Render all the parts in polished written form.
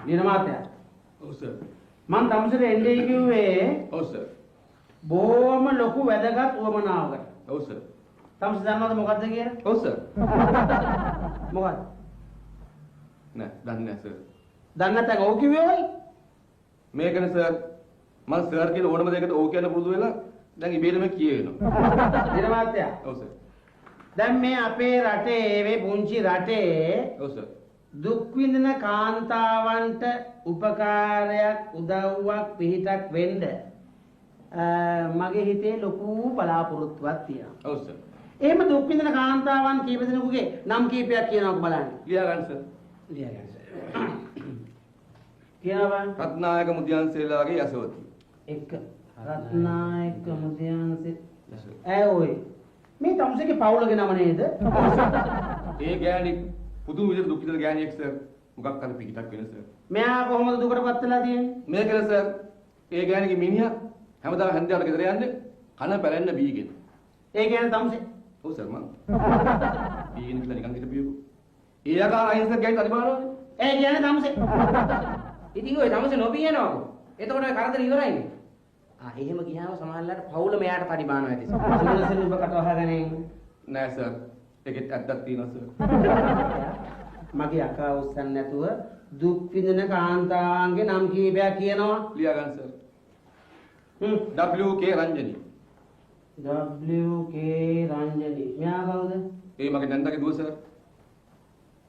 ලියන මාත්‍යා. ඔව් සර්. මං තමුසේට එන්නේ කිව්වේ ඔව් සර්. බොහොම ලොකු වැදගත් උවමනාවකට. ඔව් සර්. තමුසේ දන්නවද මොකද්ද කියලා? ඔව් සර්. මොකක්ද? නෑ දන්නේ නෑ සර්. දන්නේ නැත්නම් ඔව් කිව්වේ ඔයි. මේකනේ සර් මම සර් කියන ඕනම දෙයකට ඕක කියන්න පුරුදු වෙලා දැන් ඉබේටම කියවෙනවා. ලියන මාත්‍යා. ඔව් සර්. දැන් මේ අපේ රටේ මේ පුංචි රටේ ඔව් සර්. දුක් විඳින කාන්තාවන්ට උපකාරයක් උදව්වක් පිහිටක් වෙන්න මගේ හිතේ ලොකු බලාපොරොත්තුවක් තියෙනවා. ඔව් සර්. එහෙම දුක් විඳින කාන්තාවන් කීප දෙනෙකුගේ නම් කීපයක් කියනවාක බලන්න. ලියා ගන්න සර්. ලියා ගන්න. කියනවා රත්නායක මුදියන්සේලාගේ යසවති. එක රත්නායක මුදියන්සේ යසවති. ඈ ඔය මේ තමුසේගේ පවුලගේ නම නේද? ඒ ගෑණි පුදුම විදිහට දුක් විඳින ගෑණියෙක් සර්. මොකක් හරි පිටක් වෙන සර්. මෙයා කොහොමද දුකටපත් වෙලා තියෙන්නේ? මේකද සර් ඒ ගෑණිගේ මිනිහා හැමදාම හන්දියාවට ගෙදර යන්නේ කන පැලෙන්න බීගෙන. ඒ කියන්නේ තමුසේ ඔව් සර් මං. බීගෙන කියලා නිකන් හිටපියකෝ. ඒ ආකාර අහිංසක ගෑණි අනිවාර්යවනේ. ඒ කියන්නේ තමුසේ ඉතින් ඔය තමසේ නොපියනවකෝ. එතකොට ඔය කරදර ඉවරයිනේ. එහෙම ගියාම සමහරවිට පවුල මෙයාට පරි බානවා ඇති. සුදුසුලු ඔබ කට වහගෙන නෑ සර්. ඒකෙත් ඇත්තක් තියෙනවා සර්. මගේ අකා උස්සන්න නැතුව දුක් විඳින කාන්තාවන්ගේ නම් කීපයක් කියනවා. ලියා ගන්න සර්. WK රංජනි. WK රංජනි. මෙයා කවුද? ඒ මගේ නන්දගේ දුව සර්.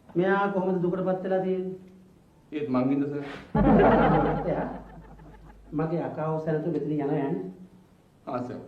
මෙයා කොහොමද දුකටපත් වෙලා තියෙන්නේ? ඒත් මං හින්දා සර්. මගේ අකා උස්සන්න නැතුව මෙතන යනවා යන්නේ. ආ සර්.